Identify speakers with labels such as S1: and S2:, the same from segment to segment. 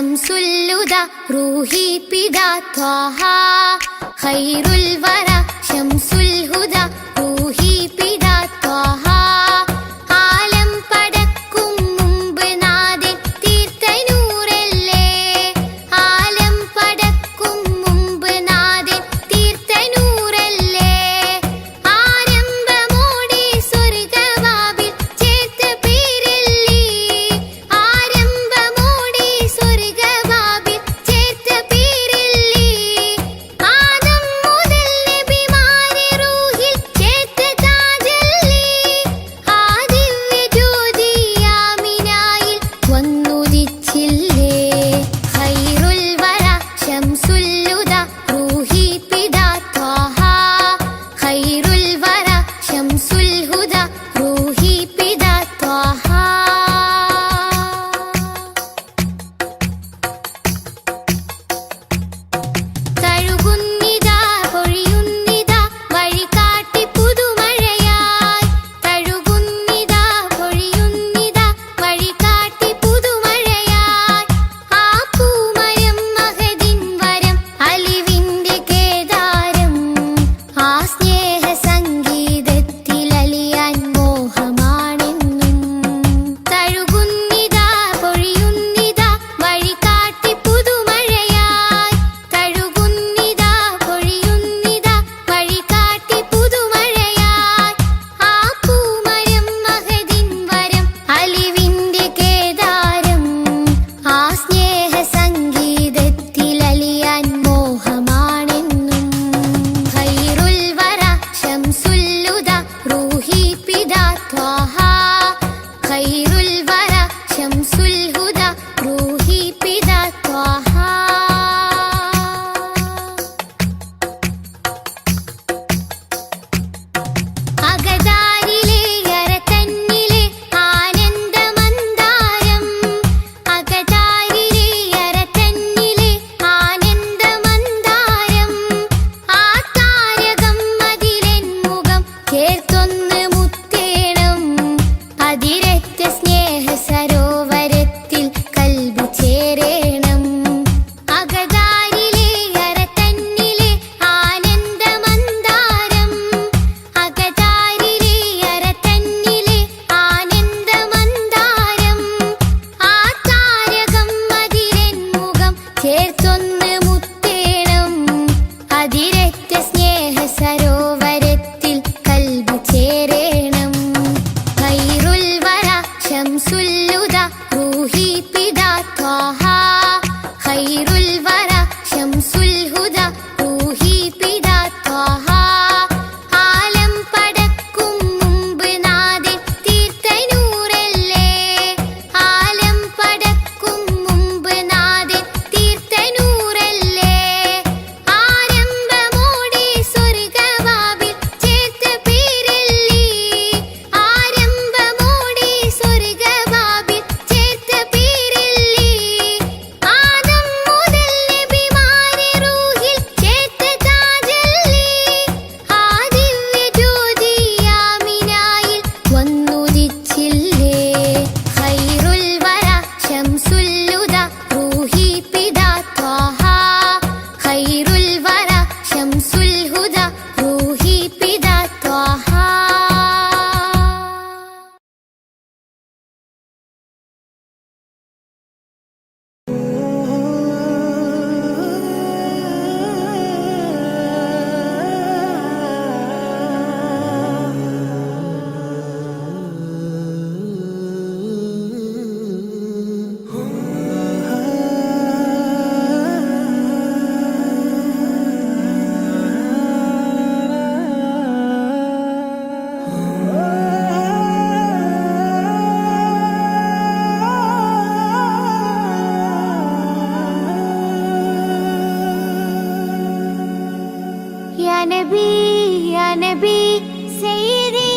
S1: ശംസുല്ലുദ റൂഹി പിദാ ത്വാഹ ഖൈറുൽ വറ ശംസുൽ ഹുദ റൂഹി പിദാ ത്വാഹ ആലം പടക്കും മുമ്പ് നാഥൻ തീർത്ത നൂറല്ലേ ആലം പടക്കും മുമ്പ് നാഥൻ തീർത്ത നൂറല്ലേ ആരംഭമോടെ സ്വർഗവാതിൽ ചേർത്ത പേരല്ലേ ആരംഭമോടെ സ്വർഗവാതിൽ ചേർത്ത പേരല്ലേ ആദം മുതൽ നബിമാരെ റൂഹിൽ ചേർത്ത താജല്ലേ ആ ദിവ്യ ജ്യോതി ആമിനായിൽ വന്നുദിച്ചില്ലേ ഖൈറുൽ വറ ശംസുല്ലുദ റൂഹി പിദാ ത്വാഹ ഖൈറുൽ വറ ശംസുൽ ഹുദ റൂഹി പിദാ ത്വാഹ തഴുകുന്നിതാ പൊഴിയുന്നിതാ വഴികാട്ടി പുതുമഴയായി തഴുകുന്നിതാ പൊഴിയുന്നിതാ വഴികാട്ടി പുതുമഴയായി ആ പൂമരം മഹദിൻ വരം അലിവിന്റെ കേദാരം ആ സ്നേഹ സംഗീതത്തിൽ അലിയാൻ മോഹമാണെന്നും തഴുകുന്നിതാ പൊഴിയുന്നിതാ വഴികാട്ടി പുതുമഴയായി തഴുകുന്നിതാ പൊഴിയുന്നിതാ വഴികാട്ടി പുതുമഴയായി ആ പൂമരം മഹദിൻ വരം അലിവിന്റെ കേദാരം ആ സ്നേഹ സംഗീതത്തിൽ അലിയാൻ മോഹമാണെന്നും ഖൈറുൽ വറ ശംസുല്ലുദ റൂഹി പിദാ ത്വാഹ ഖൈറുൽ വറ ശംസുൽ ഹുദ റൂഹി പിദാ ത്വാഹ അകതാരിലെ അരതന്നിലെ ആനന്ദമന്ദാരം അകതാരിലെ അരതന്നിലെ ആനന്ദമന്ദാരം ആ താരകം അതിലെൻ മുഖം ചേർത്തൊന്ന് മുത്തേണം അതിരറ്റ സ്നേഹ സരോവരത്തിൽ കൽബ് ചേരേണം അകതാരിലെ അരതന്നിലെ ആനന്ദമന്ദാരം അകതാരിലെ അരതന്നിലെ ആനന്ദമന്ദാരം ആ താരകം അതിലെൻ മുഖം ചേർത്തൊന്ന് മുത്തേണം അതിരറ്റ സ്നേഹ സരോവരത്തിൽ കൽബ് ചേരേണം ഖൈറുൽ വറ ശംസുല്ലുദ റൂഹി പിദാ ത്വാഹ ഖൈറുൽ വറ ശംസുൽ ഹുദ റൂഹി പിദാ ത്വാഹ ആലം പടക്കും മുമ്പ് നാഥൻ തീർത്ത നൂറല്ലേ ആലം പടക്കും മുമ്പ് നാഥൻ തീർത്ത നൂറല്ലേ ആരംഭമോടെ സ്വർഗവാതിൽ ചേർത്ത പേരല്ലേ ആരംഭമോടെ സ്വർഗവാതിൽ ചേർത്ത പേരല്ലേ ആദം മുതൽ നബിമാരെ റൂഹിൽ ചേർത്ത താജല്ലേ ആ ദിവ്യ ജ്യോതി ആമിനായിൽ വന്നുദിച്ചില്ലേ ഖൈറുൽ വറ ശംസുല്ലുദ റൂഹി പിദാ ത്വാഹ ഖൈറുൽ വറ ശംസുൽ ഹുദ റൂഹി പിദാ ത്വാഹ या नबी सैयदी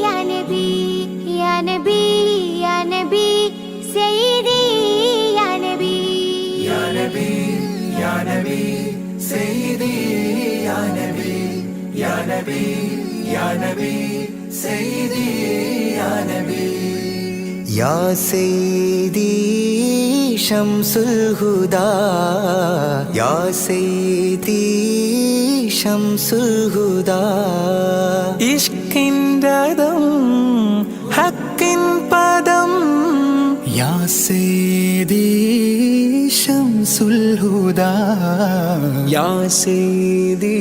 S1: या नबी या नबी या नबी सैयदी या नबी
S2: या नबी या नबी सैयदी या नबी या नबी या नबी सैयदी या नबी
S3: या सैयदी
S2: ശംസുൽ ഹുദാ യാ സയ്യിദി ശംസുൽ ഹുദാ ഇഷ്കിൻറദം ഹക്കിൻ പദം യാ സയ്യിദി ശംസുൽ ഹുദാ യാ സയ്യിദി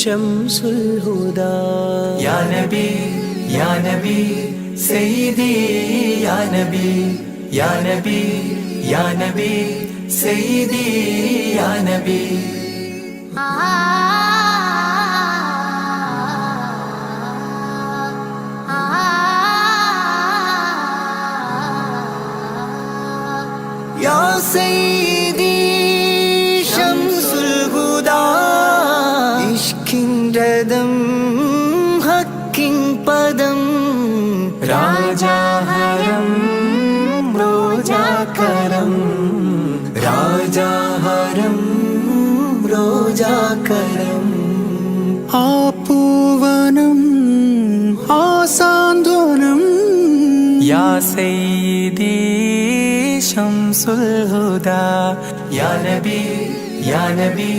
S2: ശംസുൽ ഹുദാ യാ നബി യാ നബി സയ്യിദി യാ നബി യാ നബി യാ നബി സയ്യിദി യാ നബി യാ സയ്യിദി ശംസുൽ ഹുദാ ഇഷ്കിൻറദം ഹക്കിൻ പദം രാജാഹരം റോജാകരം രാജാഹരം റോജാകരം ആ പൂവനം ആ സാന്ത്വനം യാ സയ്യിദി ശംസുൽ ഹുദാ യാ നബി യാ നബി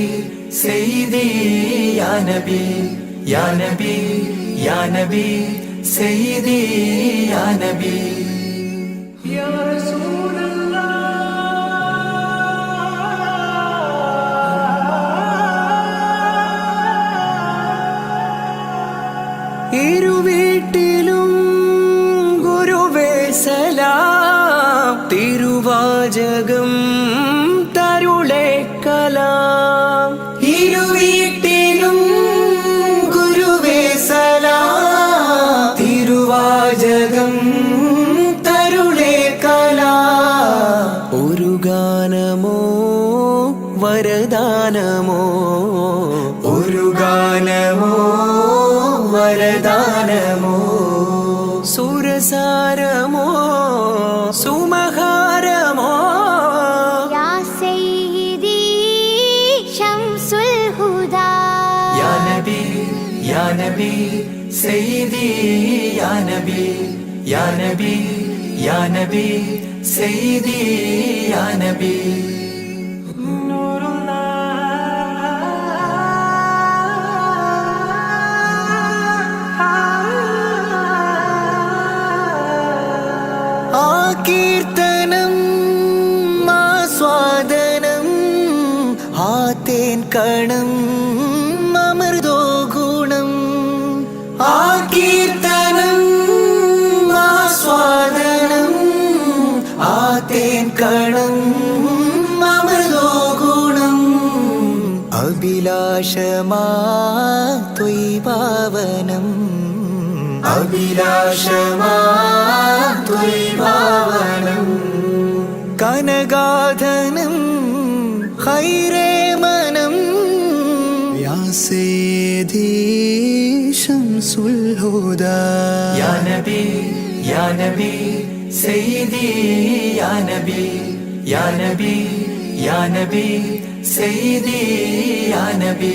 S2: സയ്യിദി യാ നബി യാ നബി യാ നബി സയ്യിദി യാ നബി യാ ഇരുവീട്ടിലും ഗുരുവേ സലാം തിരുവാചകം തരുളേ കലാം ഇരുവീട്ടിലും ഗുരുവേ സലാം തിരുവാചകം തരുളേ കലാം ഒരു ഗാനമോ വരദാനമോ ഒരു ഗാനമോ വരദാനമോ സുരസാരമോ സുമഹാരമോ
S1: യാ സയ്യിദി ശംസുൽ ഹുദാ
S2: യാ നബി യാ നബി സയ്യിദി യാ നബി യാ നബി യാ നബി സയ്യിദി യാ നബി കീർത്തനം ആസ്വാദനം ആതേൻ കണം അമൃതോ ഗുണം ആ കീർത്തനം ആസ്വാദനം ആതേൻ കണം അമൃതോ ഗുണം അഭിലാഷമാ ത്വയ്പാവനം അഭിലാഷമാ ത്വയ്പാവനം കനകാധനം ഖൈറേ മനം യാ സയ്യിദി ശംസുൽ ഹുദാ യാ നബി യാ നബി സയ്യിദി യാ നബി യാ നബി യാ നബി സയ്യിദി യാ നബി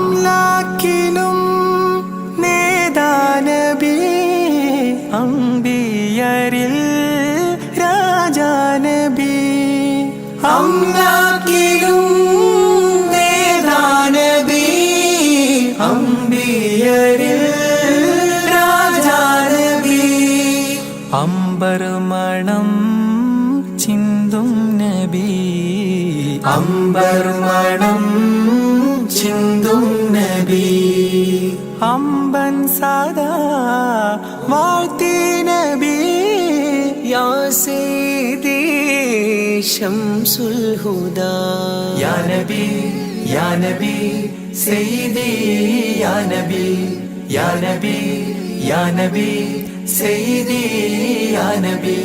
S2: അംലാക്കിലും നേദാനബി അംബിയരിൽ രാജാനബി അംലാക്കിലും നേദാനബി അംബിയരിൽ രാജാനബി അംബർ മണം ചിന്തും നബി അംബർ മണം ചിന്തും നബി അമ്പൻ സദാ വാഴ്ത്തി നബി യാ സയ്യിദി ശംസുൽ ഹുദാ യാ നബി യാ നബി സയ്യിദി യാ നബി യാ നബി യാ നബി സയ്യിദി യാ നബി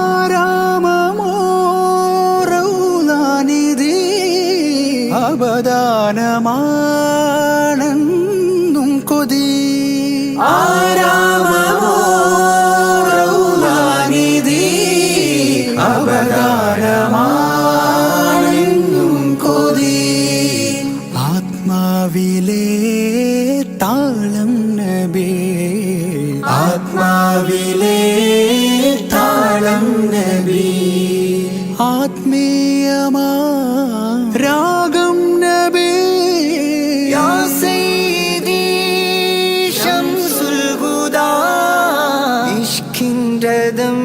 S2: ആരാമമോ റൗളാനിധി അബദാനമാണെന്നും രാമമോ റൗളാനിധി അവതാരമാണെന്നും കൊതി ആത്മാവിലെ താളം നബി ആത്മാവിലെ താളം നബി ആത്മീയമാ രാഗം നബി യാ സയ്യിദി ശംസുൽ ഹുദാ ഇഷ്കിൻ രഥം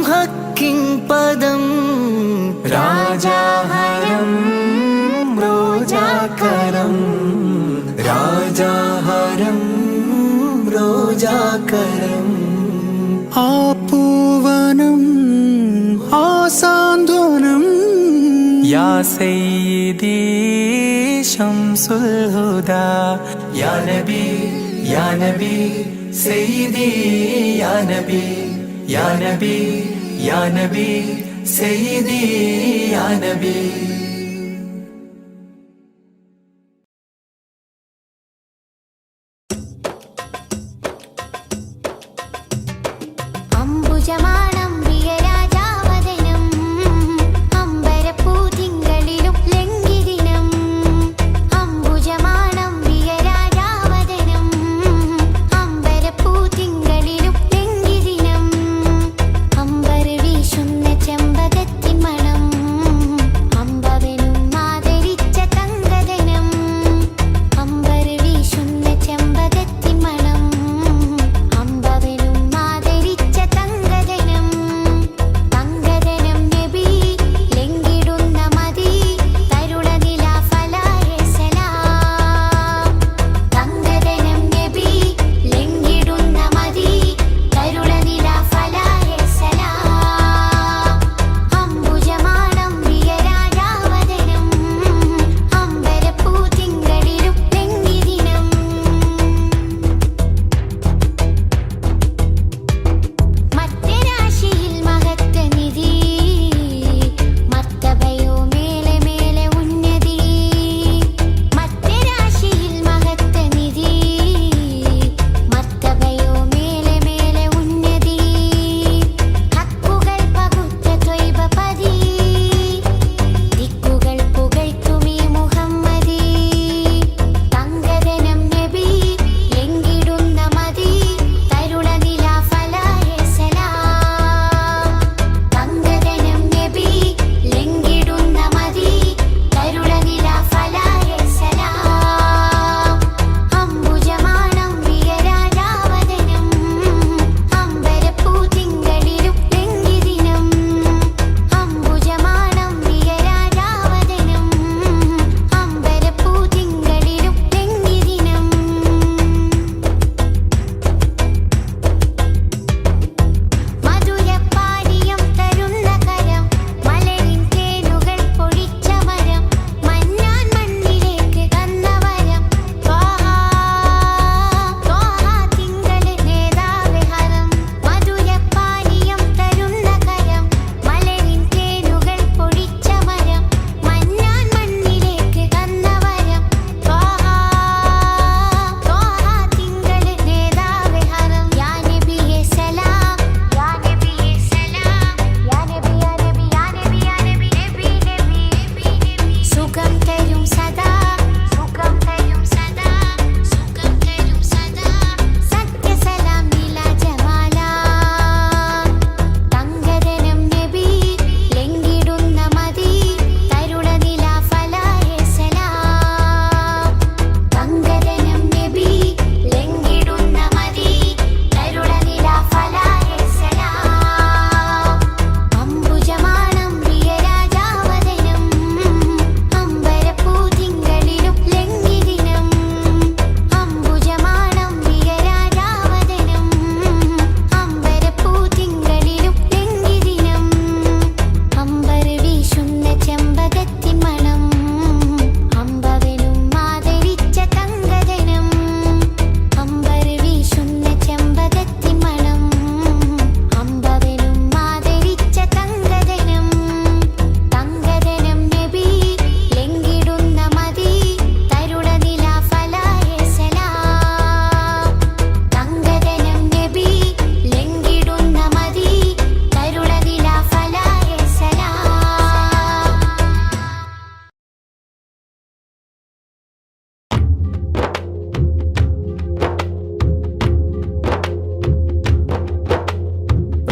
S2: ഹക്കിൻ പദം രാജാഹരം റോജാകരം രാജാഹരം റോജാകരം ആ പൂവനം ആ സാന്ത്വനം യാ സയ്യിദി ശംസുൽ ഹുദാ യാ നബി യാ നബി സയ്യിദി യാ നബി യാ നബി യാ നബി സയ്യിദി യാ നബി
S1: അംബുജമാണം പ്രിയരാജാവദനം അമ്പരപ്പൂതിങ്കളിലും ലംഘിദിനം അംബുജമാണം പ്രിയരാജാവദനം അമ്പരപ്പൂതിങ്കളിലും ലംഘിദിനം അമ്പർ വീശുന്ന ചെമ്പകത്തിൻ മണം അമ്പവ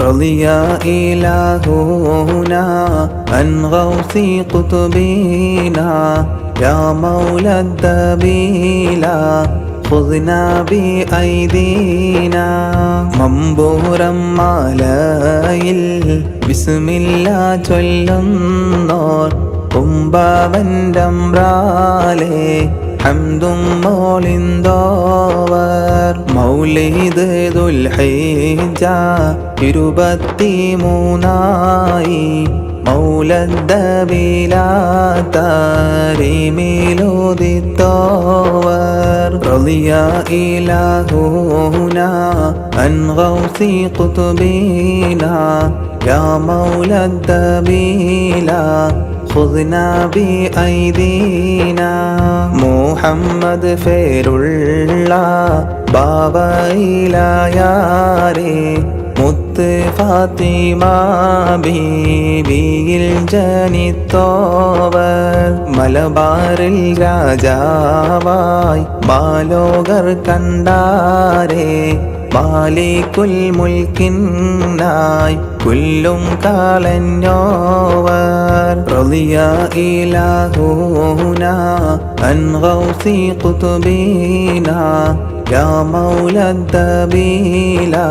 S2: رضي إلهنا عن غوث قطبنا يا مولى الدبيلا خذنا بأيدينا മമ്പൂരം മാലയിൽ ബിസ്മില്ല ചൊല്ലുന്നോർ കുംഭവൻ്റമ്രാലേ ഹംദും മോളിന്തോവർ മൗലിദ് ദുൽഹിജ്ജ 23 മൗലദ്ദബിലാതരിമിലുദിത്തോവർ റളിയ ഇലാഹുനാ അൻ ഗൗസി ഖുതുബിനാ യാ മൗലദ്ദബിലാ خذنا بأيدينا മുഹമ്മദ് ഫേരുള്ള ബാബയിലായാരേ മുത്ത് ഫാത്തിമ ബീവിയിൽ ജനിത്തോവർ മലബാറിൽ രാജാവായി ബാലോകർ കണ്ടാരേ മാലിക്കുൽ മുൽക്കിനായി കുല്ലും കളഞ്ഞോവർ റളിയ ഇലാഹുനാ അൻ ഗൗസി ഖുതുബിനാ യാ മൗലദ്ദബീലാ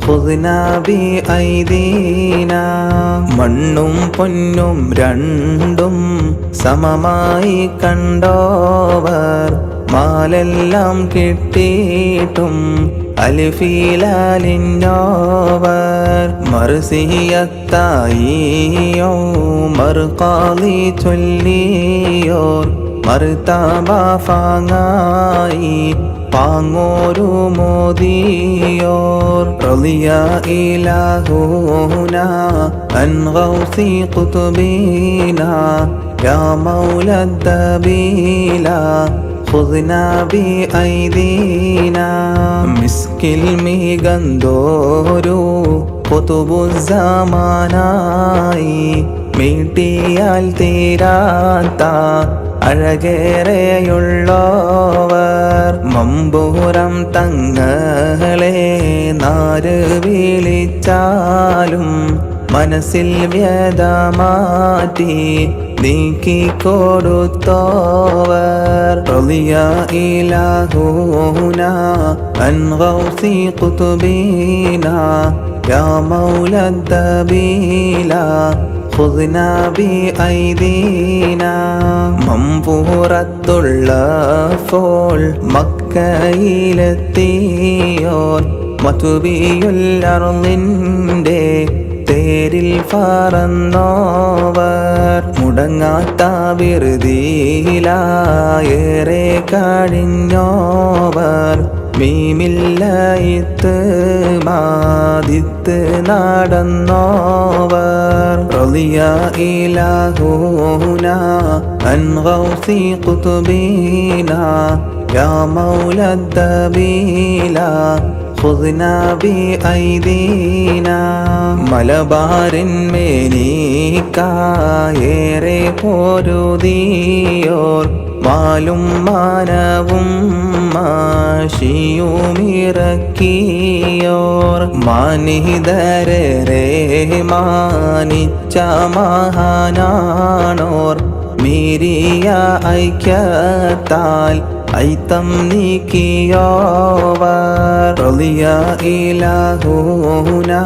S2: خذنا بأيدينا മണ്ണും പൊന്നും രണ്ടും സമമായി കണ്ടോവർ മാലെല്ലാം കിട്ടിയിട്ടും അൽഫിലാലിന്നോവർ മർസിയത്തായിയോ മർഖാലി ചൊല്ലിയോർ മർതബ ഫാങ്ങായി പാങ്ങോരു മോദിയോർ റളിയ ഇലാഹുനാ അൻ ഗൗസി ഖുതുബിനാ യാ മൗലദ്ദബീലാ خذنا بأيدينا മിസ്കിൽ മികന്തോരു ഖുതുബുസ്സമാനായി മീട്ടിയാൽ തീരാത്ത അഴകേറെയുള്ളോവർ മമ്പൂരം തങ്ങളെ നാര് വിളിച്ചാലും മനസ്സിൽ വ്യത മാറ്റി നീക്കിക്കൊടുത്തോവർ റളിയ ഇലാഹുനാ അൻ ഗൗസി ഖുതുബിനാ യാ മൗലദ്ദബീലാ خذنا بأيدينا മമ്പൂറത്തുള്ളപ്പോൾ മക്കയിലെത്തിയോർ മതുബിയുൽ അർളിന്റെ തേരിൽ പറന്നോവർ മുടങ്ങാത്ത വിറുതിയിലായേറെ കഴിഞ്ഞോവർ മീമില്ലയിത്ത് മാദിത്ത് നടന്നോവർ റളിയ ഇലാഹുനാ അൻ ഗൗസി ഖുതുബിനാ യാ മൗലദ്ദബീലാ خذنا بأيدينا മലബാറിൻ മേനിക്കായേറെ പൊരുതിയോർ മാലും മാനവും മാഷിയുമിറക്കിയോർ മാനിതരരെ മാനിച്ച മഹാനാണോർ മീരിയ ഐക്യത്താൽ ഐത്തം നീക്കിയോവർ റളിയ ഇലാഹുനാ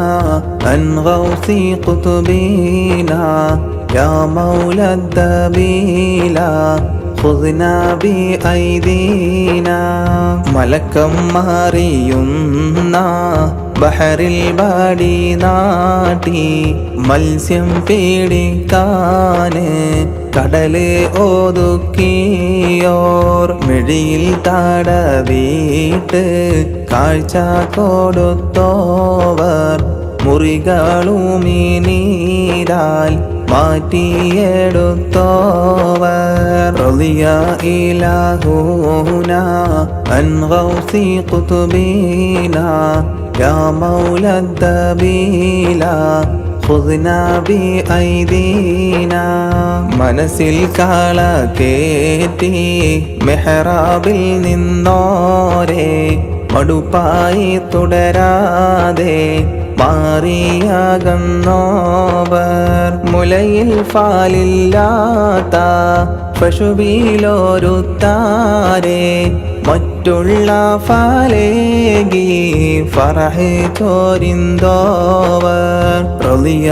S2: അൻ ഗൗസി ഖുതുബിനാ യാ മൗലദ്ദബീലാ خذنا بأيدينا മലക്കം മാറിയുന്ന ബഹറിൽ ബാടി നാട്ടി മത്സ്യം പിടിക്കാന് കടല് ഒതുക്കിയോർ മിഴിയിൽ തടവിട്ട് കാഴ്ച കൊടുത്തോവർ മുറികളുമീനീരാൽ മാറ്റിയെടുത്തോവർ റളിയ ഇലാഹുനാ അൻ ഗൗസി ഖുതുബിനാ യാ മൗലദ്ദബീലാ خذنا بأيدينا മനസ്സിൽ കാള കേറ്റി മെഹ്റാബിൽ നിന്നോരെ മടുപ്പായി തുടരാതെ മാറിയാകുന്നോവർ മുലയിൽ ഫാലില്ലാത്ത പശുവിലൊരുത്താരെ മറ്റുള്ള ഫാലേകി ഫറഹ് ചോരിന്തോവർ റളിയ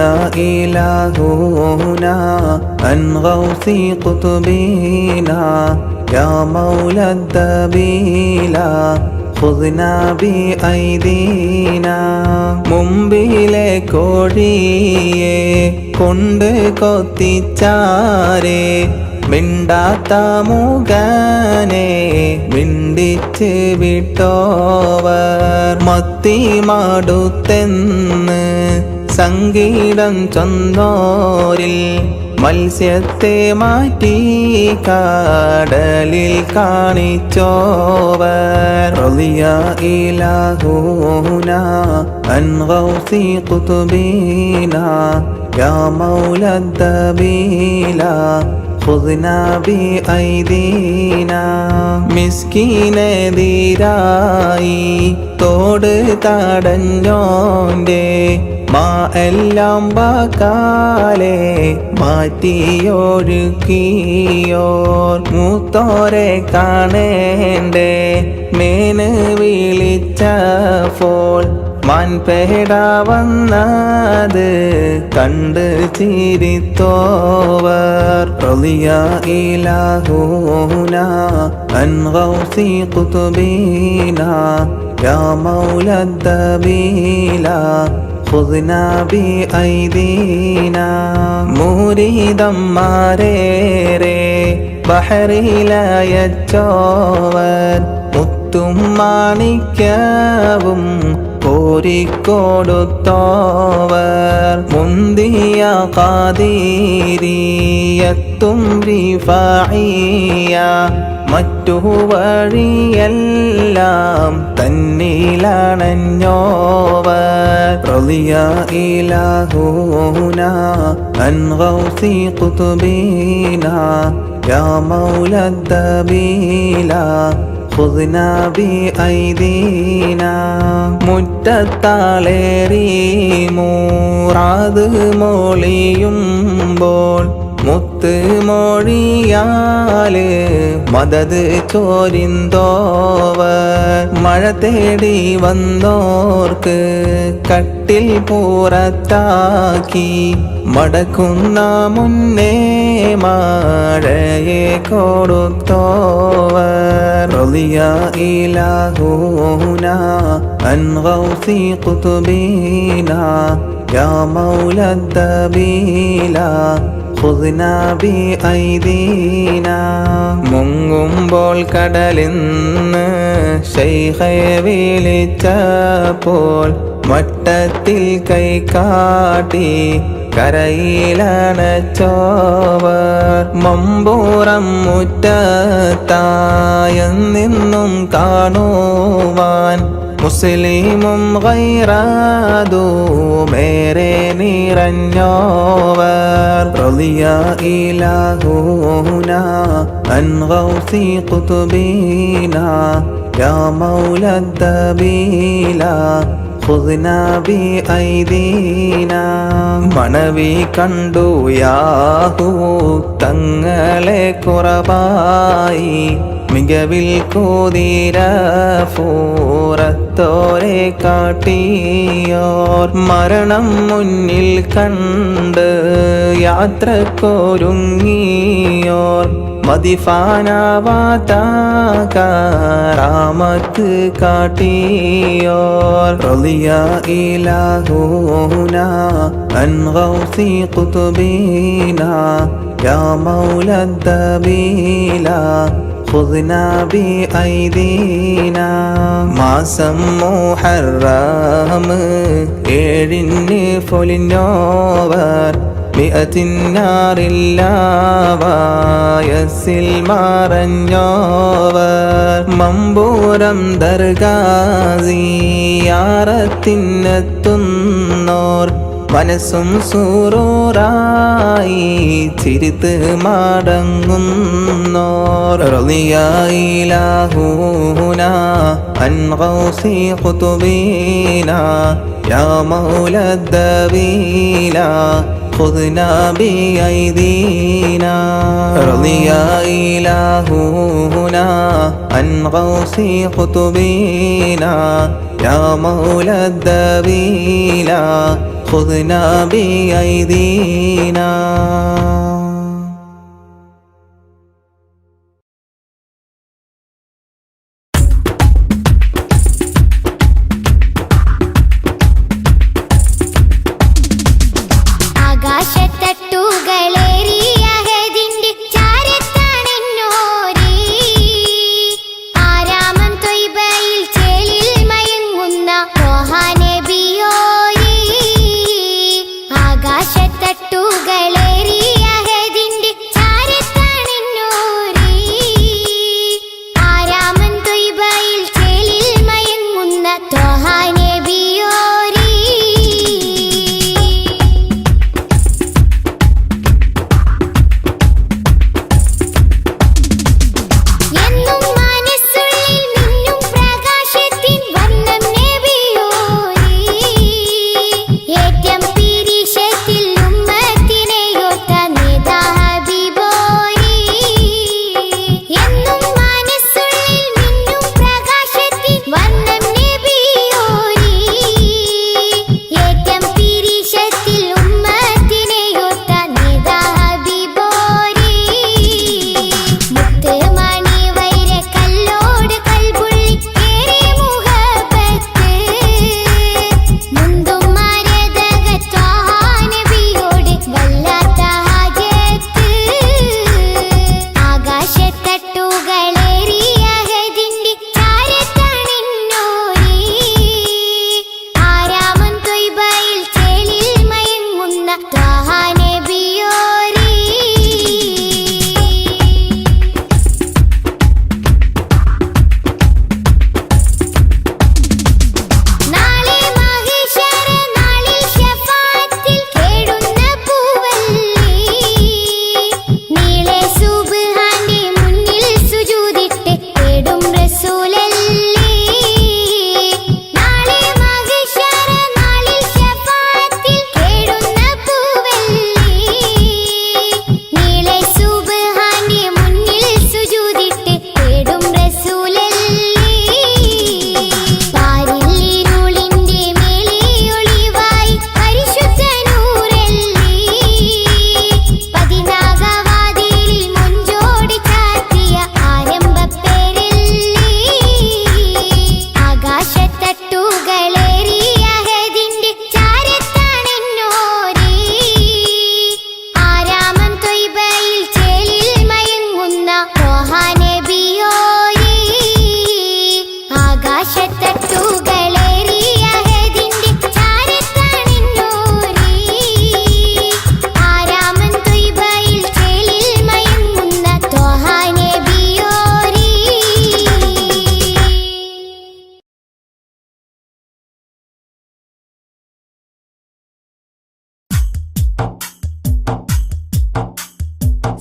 S2: ഇലാഹുന അൻ ഗൗസി ഖുതുബിനാ യാ മൗലദ്ദബീല ഖുദ്നാ ബിഐദീനാ മുമ്പിലെ കോഴിയെ കൊണ്ട് കൊത്തിച്ചാരെ മിണ്ടാത്ത മുഖനെ മിണ്ടിച്ച് വിട്ടോവർ മത്തി മാടുത്തെന്ന് സംഗീതം ചൊന്നോരിൽ മത്സ്യത്തെ മാറ്റി കടലിൽ കാണിച്ചോവർ റളിയ ഇലാഹുന അൻ ഗൗസി ഖുതുബിനാ യാ മൗലദ്ദബീല ഖുദ്നാ ബിഐദീനാ മിസ്കീനെതിരായി തോട് തടഞ്ഞോന്റെ മാ എല്ലാം വാക്കാലെ മാറ്റിയൊഴുക്കിയോർ മൂത്തോരെ കാണേണ്ടേ മേന് വിളിച്ചപ്പോൾ മാൻപേട വന്നത് കണ്ട് ചിരിത്തോവർ റളിയ ഇലാഹുന അൻ ഗൗസി ഖുതുബിനാ യാ മൗലദ്ദബീല ഖുദ്നാ ബിഐദീനാ മുരീദന്മാരേറെ ബഹറിലയച്ചോവർ മുത്തും മാണിക്യവും കോരിക്കൊടുത്തോവർ മുന്തിയ ഖാദിരിയത്തും റിഫാഇയ മറ്റു വഴിയെല്ലാം തന്നിലണഞ്ഞോവർ റളിയ ഇലാഹുന അൻ ഗൗസി ഖുതുബിനാ യാ മൗലദ്ദബീല ഖുദ്നാ ബിഐദീനാ മുറ്റത്താളേറി മൂറാത് മൊളിയുമ്പോൾ മുത്ത് മൊഴിയാല് മദത് ചോരിന്തോവർ മഴ തേടി വന്നോർക്ക് കട്ടിൽ പുറത്താക്കി മടക്കുന്ന മുന്നേ മഴയെ കൊടുത്തോവർ റളിയ ഇലാഹുന അൻ ഗൗസി ഖുതുബിനാ യാ മൗലദ്ദബീല ഖുദ്നാ ബിഐദീനാ മുങ്ങുമ്പോൾ കടലിന്ന് ശൈഖെ വിളിച്ചപ്പോൾ മട്ടത്തിൽ കൈ കാട്ടി കരയിലണച്ചോവർ മമ്പൂറം മുറ്റത്തായെന്നും കാണുവാൻ മുസ്ലിമും ഗൈറതുമേറെ നിറഞ്ഞോവർ റളിയ ഇലാഹുന അൻ ഗൗസി ഖുതുബിനാ യാ മൗലദ്ദബീല ഖുദ്നാ ബിഐദീനാ മണവി കണ്ടു യാഹൂ തങ്ങളെ കുറവായി മികവിൽ കുതിരഫൂറത്തോരെ കാട്ടിയോർ മരണം മുന്നിൽ കണ്ട് യാത്രക്കൊരുങ്ങിയോർ മദിഫാനാവാത്ത കറാമത്ത് കാട്ടിയോർ റളിയ ഇലാഹുന അൻ ഗൗസി ഖുതുബിനാ യാ മൗലദ്ദബീല ഖുദ്നാ ബിഐദീനാ മാസം മുഹറം 7 പൊലിഞ്ഞോവർ മിഅത്തിന്നാറില്ലാവായസിൽ മറഞ്ഞോവർ മമ്പൂരം ദർഗാസിയാറത്തിനെത്തുന്നോർ മനസ്സും സൂറൂറായി ചിരിത്ത് മടങ്ങുന്നോർ റളിയായിലാഹൂന അൻ ഗൗസി ഖുതുബീന യാ മൗലദ്ദബീല خذنا بأيدينا رضي إلهنا عن غوث قطبنا يا مولى الدبيلا خذنا بأيدينا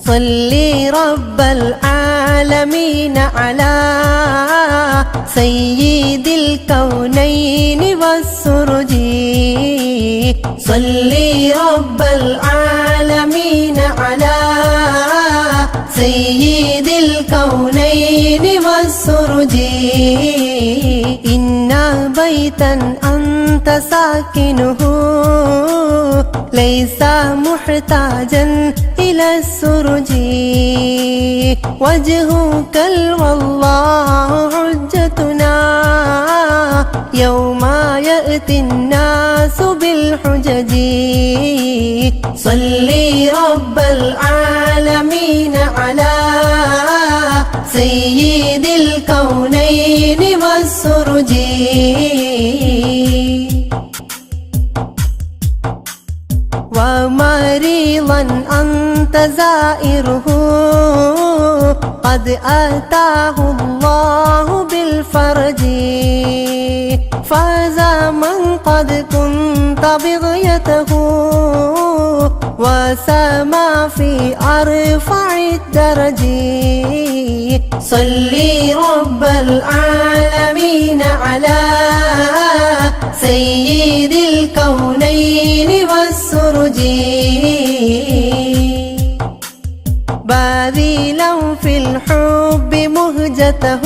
S3: صلي رب العالمين على سيد الكونين والسرج. صلي رب العالمين على سيد الكونين والسرج. إن بيتا أنت ساكنه ليس محتاجا إلى السرج. وجهك والله حجتنا يوم يأتي الناس بالحجج. صلي رب العالمين على سيد الكونين والسرج. ومريضا أنت زائره قد آتاه الله بالفرج فاز من قد كنت بغيته وسما في أرفع الدرج صلي رب العالمين على سيد الكونين والسرج باذلا في الحب مهجته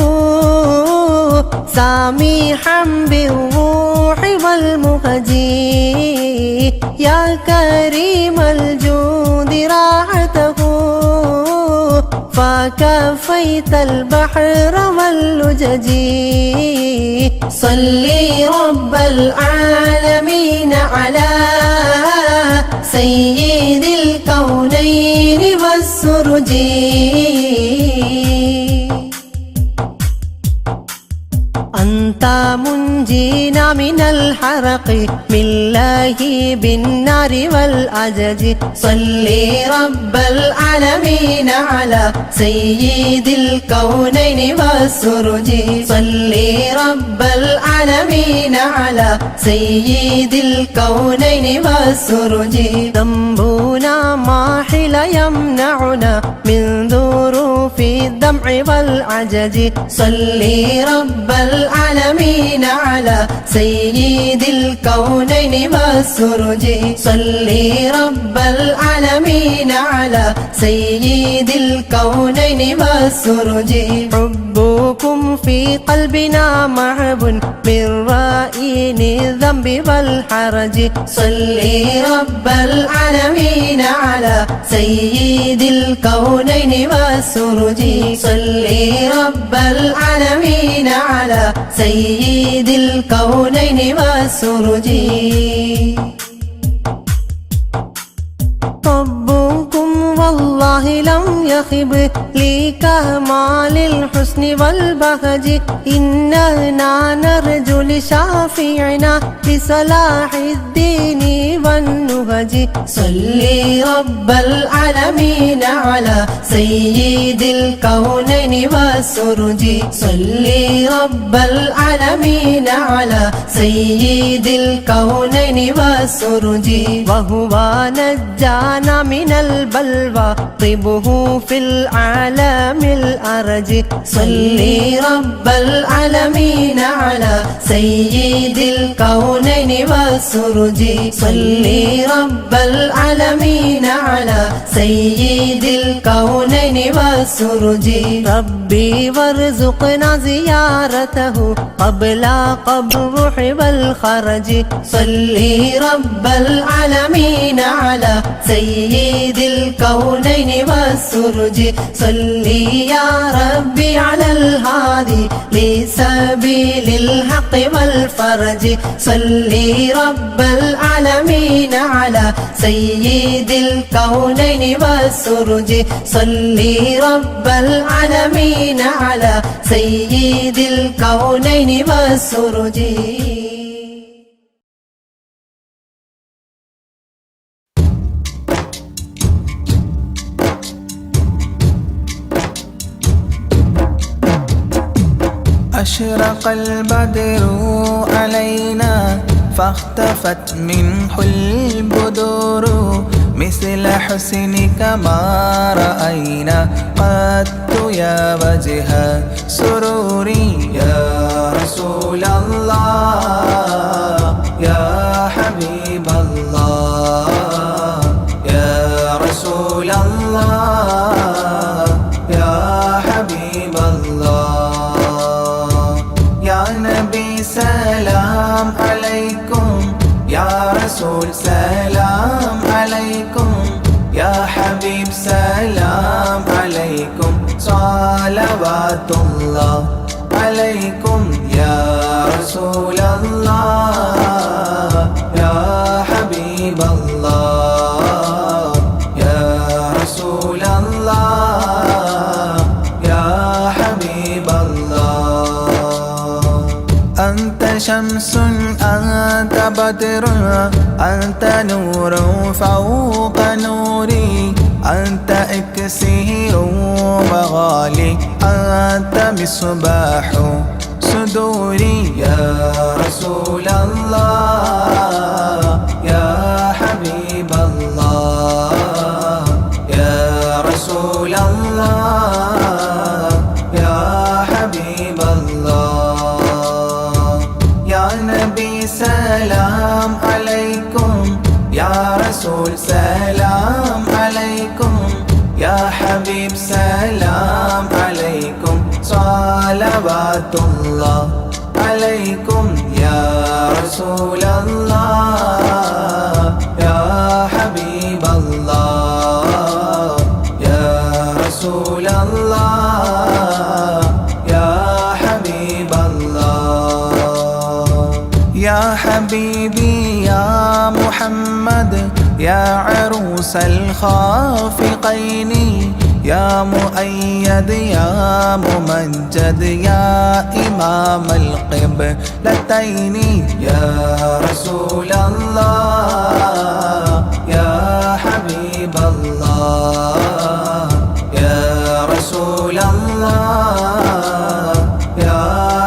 S3: سامحا بالروح والمهج يا كريم الجود راحته فكفيت البحر واللجج صلي رب العالمين على سيد الكونين والسرج أنت منجينا من الحرق من الله بالنار والأجج صلي رب العالمين على سيد الكونين والسرج صلي رب العالمين على سيد الكونين والسرج ذنبنا ماحل يمنعنا من ظروف الدمع والعجج صلي رب العالمين على سيد الكونين والسرج صلي رب العالمين على سيد الكونين والسرج حبكم في قلبنا محب من رائن الذنب والحرج صلي رب العالمين على سيد الكونين والسرج صلي رب العالمين على سيد الكونين والسرج ربكم والله لم يخب لكمال الحسن والبهج إننا نرجو لشافعنا لصلاح الدين والنهج صلي رب العالمين على سيد الكونين والسرج صلي رب العالمين على سيد الكونين والسرج وهو نجانا من البلوى طيبه في العالم الأرج صلي رب العالمين على سيد الكونين والسرج صلي رب العالمين على سيد الكونين والسرج ربي وارزقنا زيارته قبل قبره والخرج صلي رب العالمين على سيد الكونين والسرج صلي يا ربي على الهادي لسبيل الحق والفرج صلي رب العالمين على سيد الكونين والسرج صلي رب العالمين على سيد الكونين والسرج
S2: أشرق البدر علينا فاختفت منه البدور مثل حسنك ما رأينا قط يا وجه سروري يا رسول الله يا حبيب الله يا رسول الله يا حبيب الله يا نبي سلام عليكم يا رسول سلام عليكم يا حبيب سلام عليكم صلوات الله عليكم يا رسول الله يا حبيب الله يا رسول الله يا حبيب الله أنت شمس أنت بدر أنت نور فوق نوري أنت إكسير وغالي أنت مصباح صدوري يا رسول الله يا حبيب الله يا رسول الله يا حبيب الله يا نبي سلام عليكم يا رسول سلام عليكم يا حبيب سلام عليكم صلوات الله عليكم يا رسول الله يا حبيب الله يا رسول الله يا حبيب الله يا حبيبي يا محمد يا عروس الخافقين يا مؤيد يا ممجد يا إمام القبلتين يا رسول الله يا حبيب الله يا رسول الله يا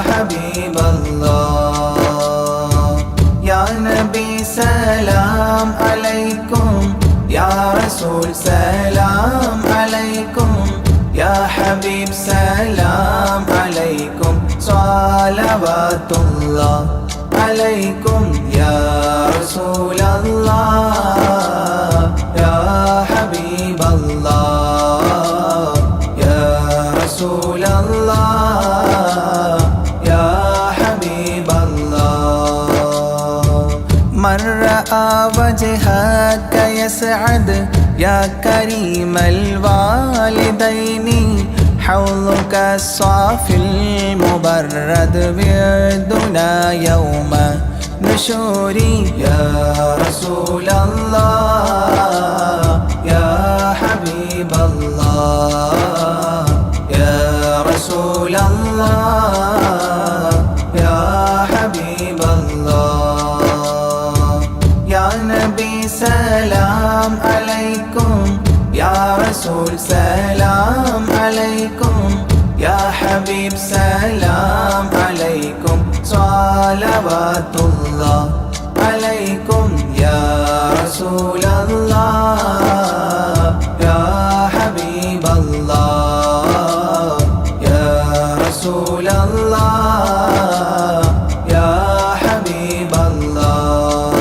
S2: حبيب الله يا نبي سلام عليكم يا رسول سلام عليكم يا حبيب سلام عليكم صلوات الله عليكم يا رسول الله يا حبيب الله يا رسول الله يا حبيب الله من رأى وجهك يسعد يا كريم الوالدين حوضك الصافي المبرد بيدنا يوم نشوري يا رسول الله يا حبيب الله يا رسول الله يا حبيب الله يا نبي سلام عليكم يا رسول سلام عليكم يا حبيب سلام عليكم صلوات الله عليكم يا رسول الله يا حبيب الله يا رسول الله يا حبيب الله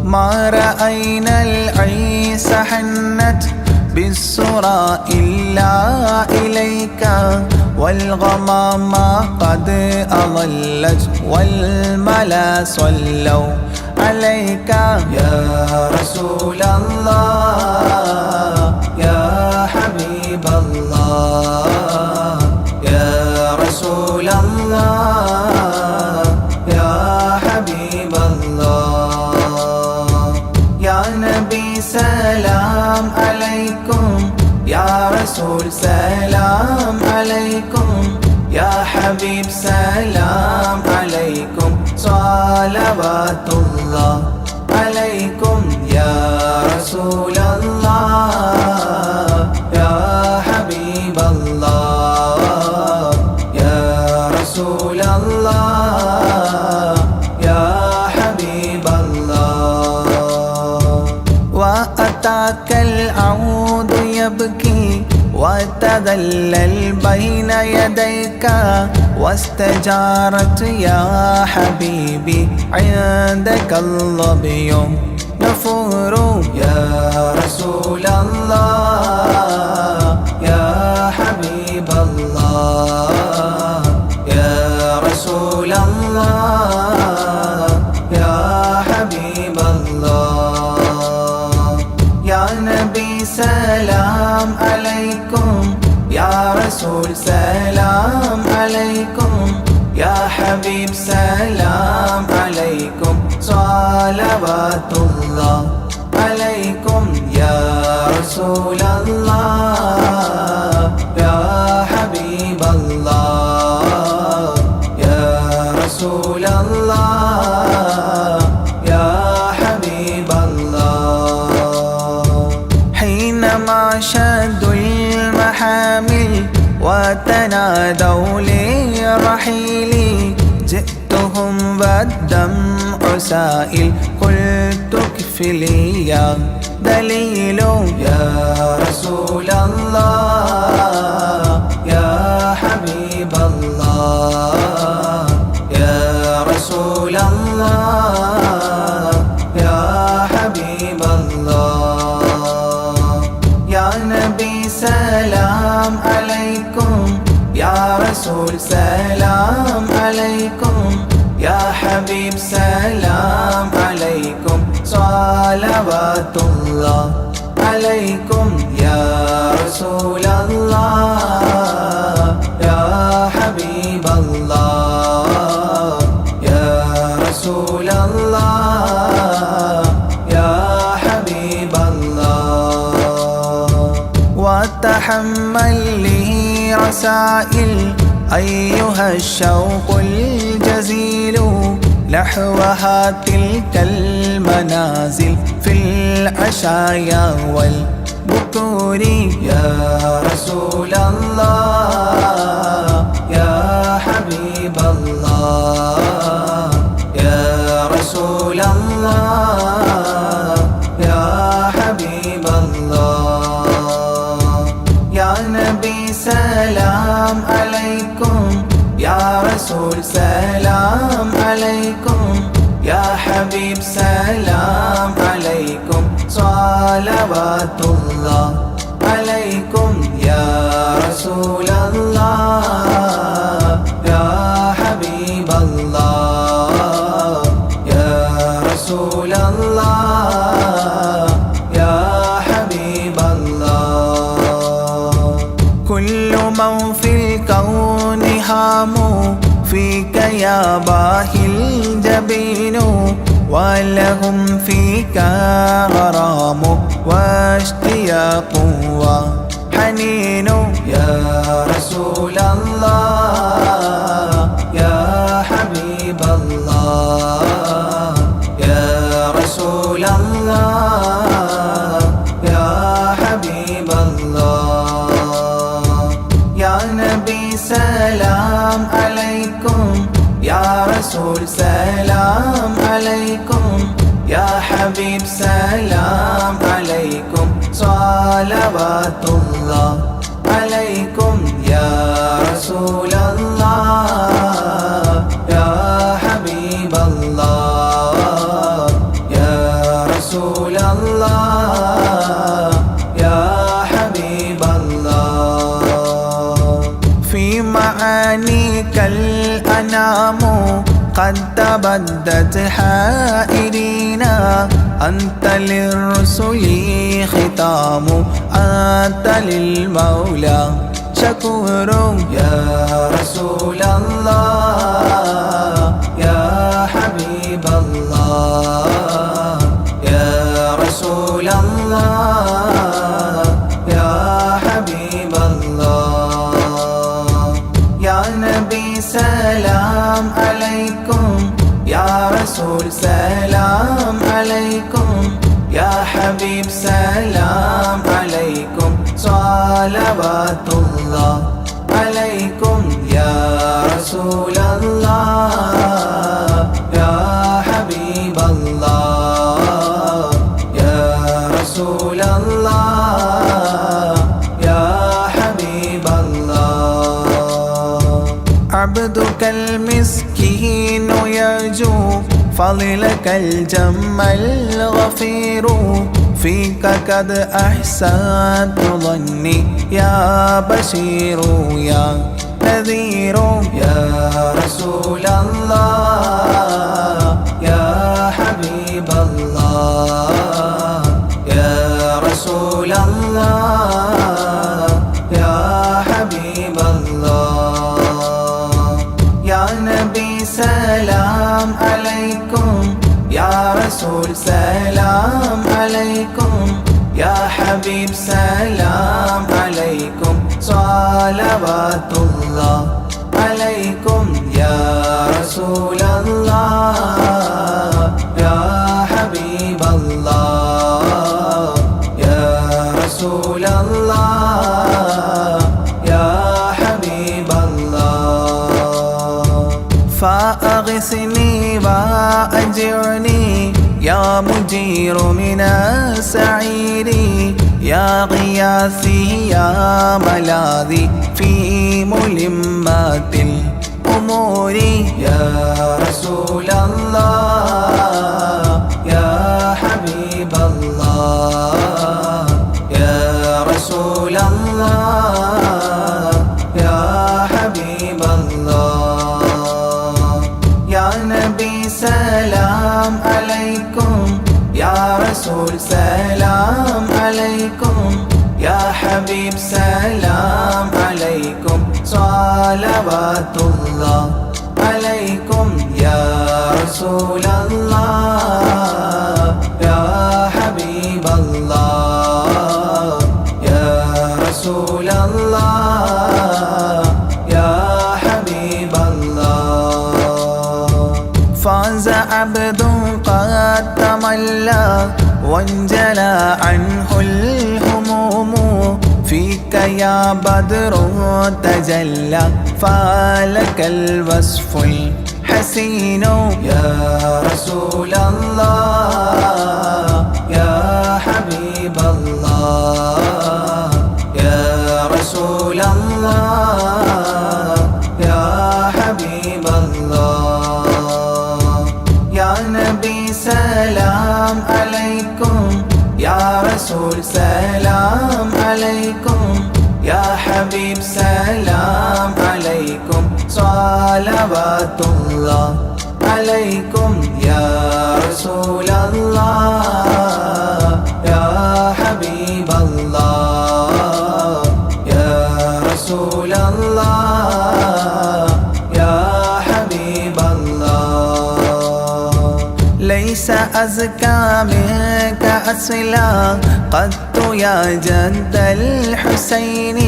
S2: ما رأينا العيس حنت بالسرى إلا إليك والغمام قد أظلت والملا صلوا عليك يا رسول الله يا حبيب الله يا رسول الله يا حبيب الله يا نبي سلام عليكم يا رسول سلام عليكم يا حبيب سلام عليكم صلوات الله عليكم يا رسول الله يا حبيب الله يا رسول الله يا حبيب الله وأتاك العود يبكي وتذلل بين يديك واستجارت يا حبيبي عندك الظبي نفور يا رسول الله يا حبيب الله يا رسول الله يا حبيب الله يا نبي سلام عليكم يا رسول سلام عليكم يا حبيب سلام عليكم صلوات الله عليكم يا رسول الله يا حبيب الله يا رسول الله يا حبيب الله حينما شدوا المحامل وتنادوا للرحيل جئتهم والدمع سائل قلت كفلي يا دليل يا رسول الله يا حبيب الله يا رسول الله يا حبيب الله يا نبي سلام عليكم يا رسول سلام عليكم يا حبيب سلام عليكم صلوات الله عليكم يا رسول الله يا حبيب الله يا رسول الله يا حبيب الله وتحمل لي رسائل أيها الشوق الجزيل نحوها تلك المنازل في العشايا والبكور يا رسول الله يا حبيب الله يا رسول الله يا حبيب الله يا نبي سلام عليكم يا رسول سلام عليكم يا حبيب سلام عليكم صلوات الله عليكم يا رسول الله يا حبيب الله يا رسول الله يا حبيب الله كل من في الكون هام فيك يا باهي الجبين ولهم فيك غرام واشتياق وحنين يا رسول الله يا حبيب الله يا رسول الله يا حبيب الله يا نبي سلام عليكم يا رسول سلام عليكم يا حبيب سلام عليكم صلوات الله عليكم يا رسول الله يا حبيب الله يا رسول الله يا حبيب الله في معانيك الأنام قد تبدت حائرين أنت للرسل ختام أنت للمولى شكور يا رسول الله يا حبيب الله يا رسول الله يا حبيب الله يا نبي سلام عليكم يا رسول سلام عليكم يا حبيب سلام عليكم صلوات الله عليكم يا رسول الله يا حبيب الله يا رسول الله يا حبيب الله عبدك المسكين يرجو فضلك الجم الغفير فيك قد أحسنت ظني يا بشير يا نذير يا رسول الله يا حبيب الله يا رسول الله يا حبيب الله يا نبي سلام عليكم يا رسول سلام عليكم يا حبيب سلام عليكم صلوات الله عليكم يا رسول الله يا حبيب الله يا رسول رسول الله يا حبيب الله فأغثني وأجرني يا مجير من السعير يا غياثي يا ملاذي في ملمات الأمور يا رسول الله يا حبيب الله يا رسول الله يا حبيب الله يا نبي سلام عليكم يا رسول سلام عليكم يا حبيب سلام عليكم صلوات الله عليكم يا رسول الله يا حبيب الله يا رسول الله يا حبيب الله فاز عبد قد تملى وانجلى عنه الهموم فيك يا بدر تجلى فلك الوصف الحسين يا رسول الله يا حبيب الله يا رسول الله يا حبيب الله يا نبي سلام عليكم يا رسول سلام عليكم يا حبيب سلام عليكم صلوات الله عليكم يا رسول الله يا حبيب الله يا رسول الله يا حبيب الله ليس أزكى منك أصلا قدت يا جد الحسين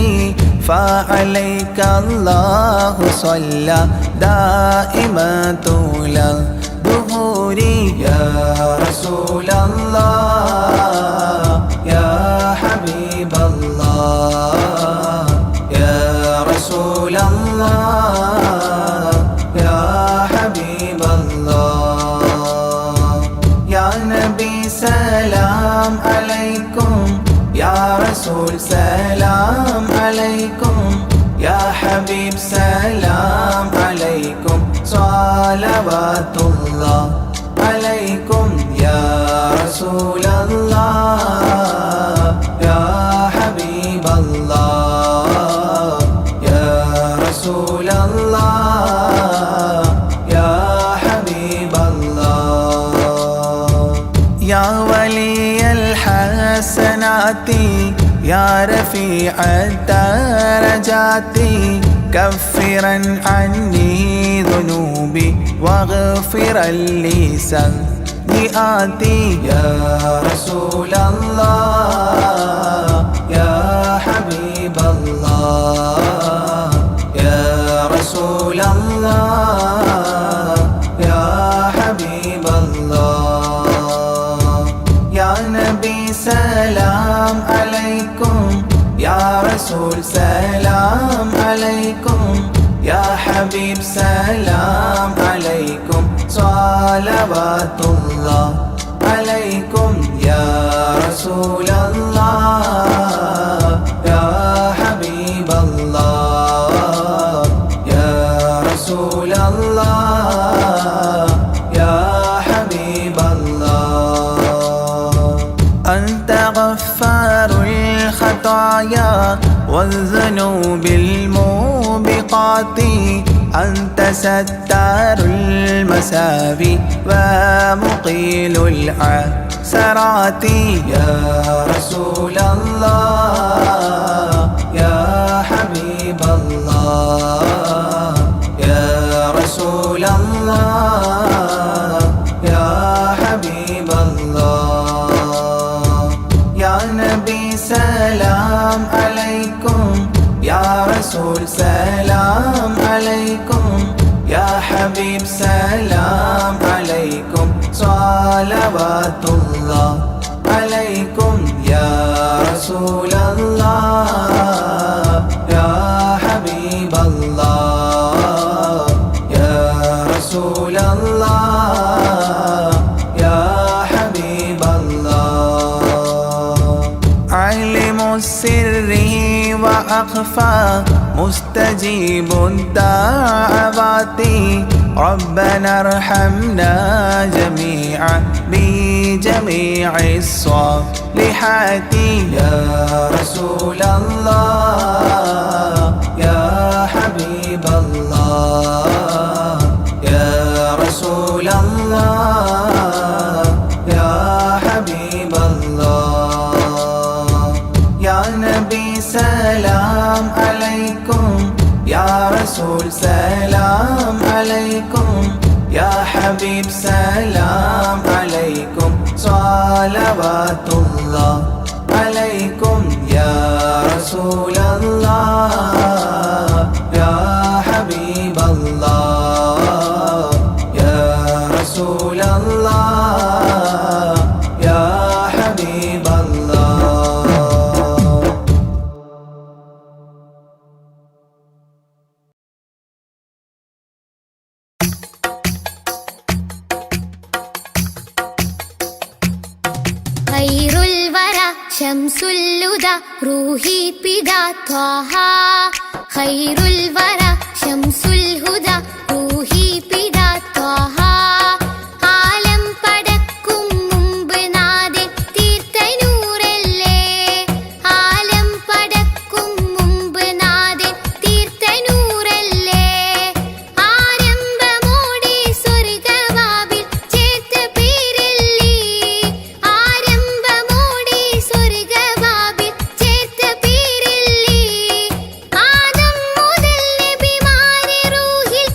S2: فعليك الله صلى دائما طول الدهور يا رسول الله يا حبيب الله يا رسول الله يا حبيب الله يا نبي سلام عليكم يا رسول سلام عليكم يا حبيب سلام عليكم صلوات الله عليكم يا رسول الله يا حبيب الله يا رسول الله يا حبيب الله يا ولي الحسنات يا رفيع الدرجات كفرا عني ذنوبي واغفرا لي سيئاتي يا رسول الله يا حبيب الله يا رسول الله يا حبيب الله يا نبي سلام عليكم يا رسول سلام عليكم يا حبيب سلام عليكم صلوات الله عليكم يا رسول الله يا حبيب الله يا رسول الله يا حبيب الله أنت غفار الخطايا والذنوب الموبقات أنت ستار المساوي ومقيل العثرات يا رسول الله يا حبيب الله يا رسول الله يا حبيب الله يا نبي سلام عليكم يا رسول سلام عليكم يا حبيب سلام عليكم صلوات الله عليكم يا رسول رسول الله يا حبيب الله يا رسول الله يا حبيب الله علم السر وأخفى مستجيب الدعوات ربنا ارحمنا جميعا بجميع الصالحات يا رسول الله يا حبيب الله يا رسول الله يا حبيب الله يا نبي سلام عليكم يا رسول سلام عليكم يا حبيب سلام عليكم صلوات الله عليكم يا رسول الله يا حبيب الله يا رسول الله يا حبيب الله
S1: خير الورى شمس الهدى روحي بدا طه خير الورى شمس الهدى روحي بدا طه ആലം പടക്കും മുമ്പ് നാഥൻ തീർത്ത നൂറല്ലേ ആലം പടക്കും മുമ്പ് നാഥൻ തീർത്ത നൂറല്ലേ ആരംഭമോടെ സ്വർഗവാതിൽ ചേർത്ത പേരല്ലേ ആരംഭമോടെ സ്വർഗവാതിൽ ചേർത്ത പേരല്ലേ ആദം മുതൽ നബിമാരെ റൂഹിൽ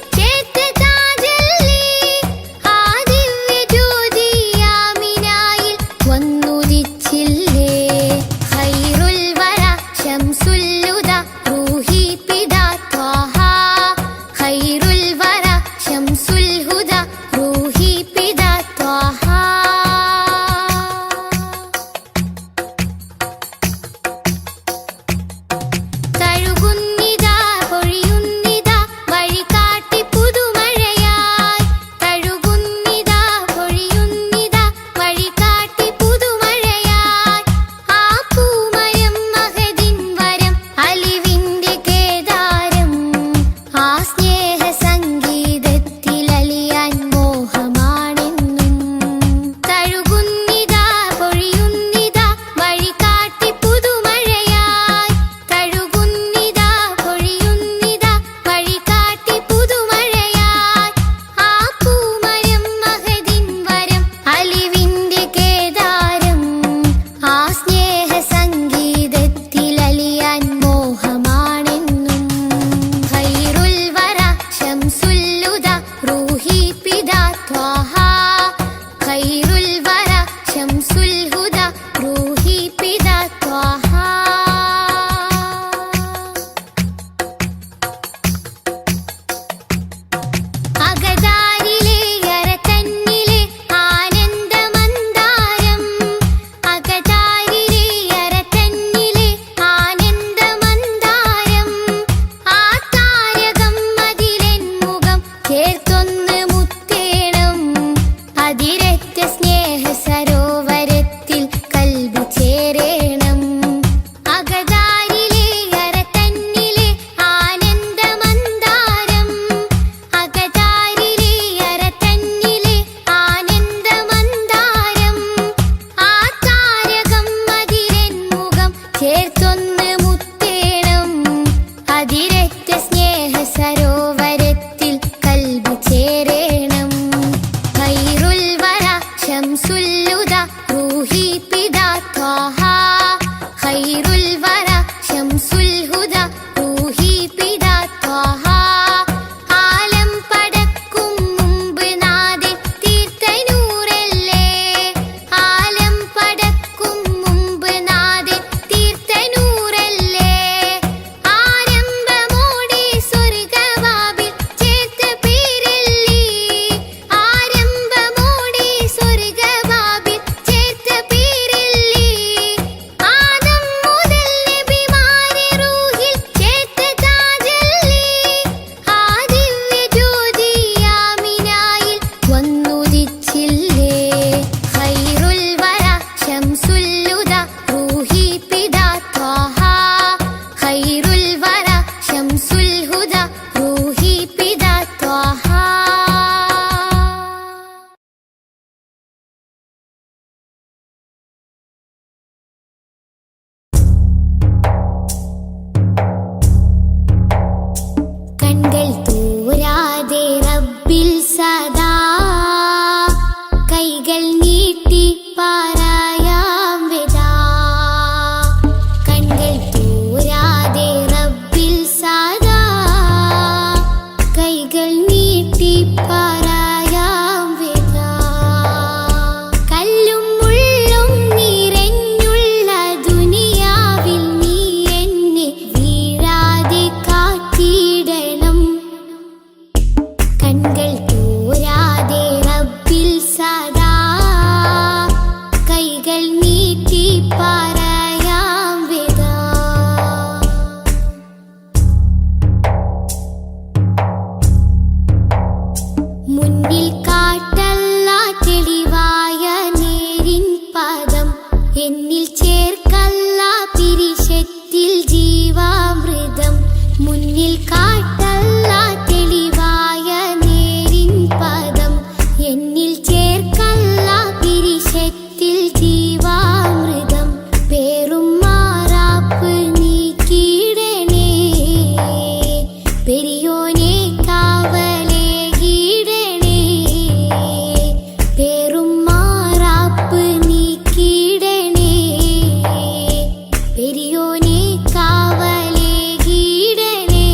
S1: പെരിയോനെ കാവലേ ഗീടനേ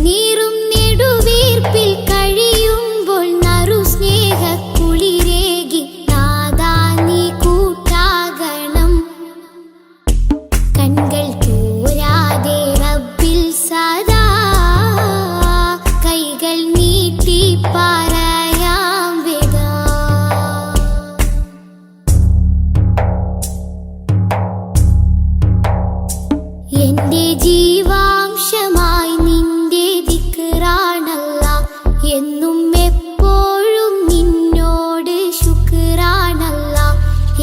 S1: നീറും നെടുവീർപ്പിൽ കഴിയുമ്പോൾ നറു സ്നേഹ കുളിരേകി നാദാ നീ കൂട്ടാകണം കൺകൾ തോരാതെ റബ്ബിൽ സദാ കൈകൾ നീട്ടി പറയാം വിദാ എന്റെ ജീവാംശമായി നിന്റെ ദിക്റാണല്ലാ എന്നും എപ്പോഴും നിന്നോട് ശുക്റാണല്ലാ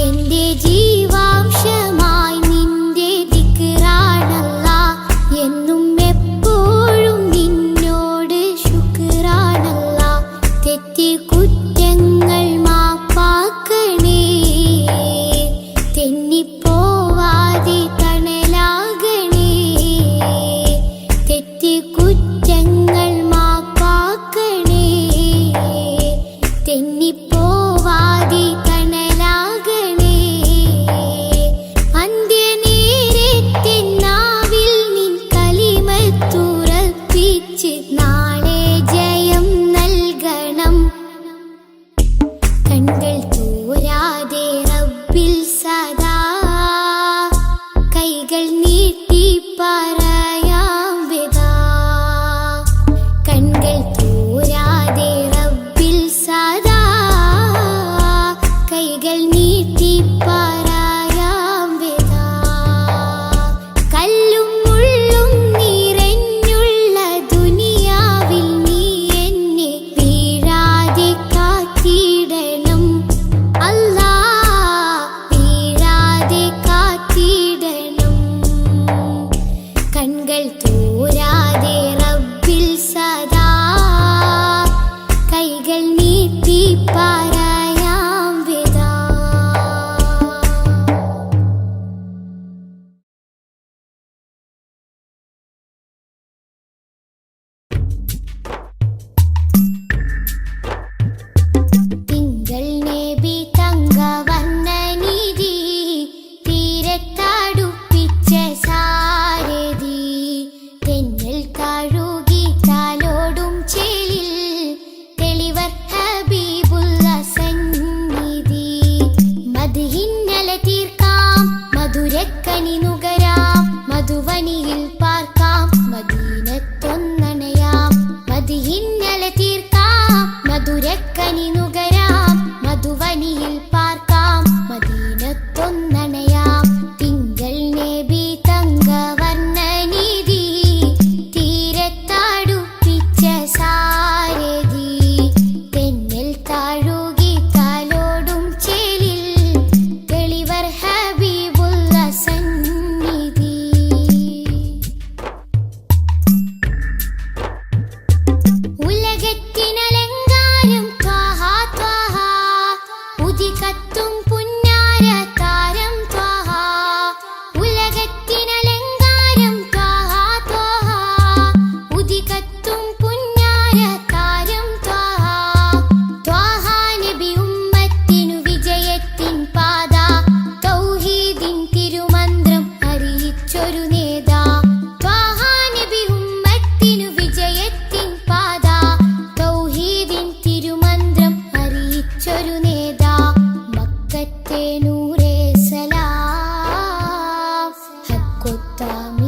S1: എന്റെ ജീവാംശമായി നിന്റെ ദിക്റാണല്ലാ എന്നും എപ്പോഴും നിന്നോട് ശുക്റാണല്ലാ തെറ്റി കുറ്റങ്ങൾ മാപ്പാക്കണേ തെന്നിപ്പോവാതെ തണലാകണേ തെറ്റി കുറ്റങ്ങൾ മാപ്പാക്കണേ തെന്നിപ്പോവാതെ തണലാകണേ അന്ത്യനേരത്തെ നാവിൽ നിൻ കലിമത്തുറപ്പിച്ച് നാളെ ജയം നൽകണം കൺകൾ തോരാതെ റബ്ബിൽ സദാ കൈകൾ നീട്ടി പറയാം വിദാ കൺകൾ തോരാതെ റബ്ബിൽ സദാ കൈകൾ നീട്ടി പറയാം വിദാ കല്ലും മുള്ളും നിറഞ്ഞുള്ള ദുനിയാവിൽ നീ എന്നെ വീഴാതെ കാത്തിടണം അല്ലാ വീഴാതെ കാത്തിടണം കൺകൾ തോരാതെ റബ്ബിൽ സദാ കൈകൾ നീട്ടി പറയാം വിദാ തിങ്കൾ നബി തങ്കവർണ്ണനിധി തീരത്തടുപ്പിച്ച സാരഥി തെന്നൽ താഴുകി താലോടും ചേലിൽ തെളിവർ ഹബീബുള്ള സന്നിധി മദ്ഹിന്നല തീർക്കാം മധുരക്കനി നുകരാം മധുവനിയിൽ പാർക്കാം മദീനത്തൊന്നണയാം മദ്ഹിന്നല തീർക്കാം മധുരക്കനി നുകരാം മധുവനിയിൽ പാർക്കാം മദീനത്തൊന്നണയാം തിങ്കൾ നബി തങ്കവർണ്ണനിധി തീരത്തടുപ്പിച്ച സാരഥി തെന്നൽ താഴുകി താലോടും ചേലിൽ തെളിവർ ഹബീബുള്ള സന്നിധി ഉലകത്തിനലങ്കാരം ത്വാഹ ത്വാഹ ഉദികത്തും പുന്നാര താരം ത്വാഹ ഉലകത്തിനലങ്കാരം ത്വാഹ ത്വാഹ ഉദികത്തും പുന്നാര താരം ത്വാഹ ത്വാഹ നബി ഉമ്മത്തിനു വിജയത്തിൻ പാത തൗഹീദിൻ തിരുമന്ത്രം അറിയിച്ചൊരു നേതാ ത്വാഹ നബി ഉമ്മത്തിനു വിജയത്തിൻ പാത തൗഹീദിൻ തിരുമന്ത്രം അറിയിച്ചൊരു നേതാ മക്കത്തെ നൂറേ സലാം ഹക്കൊത്താമി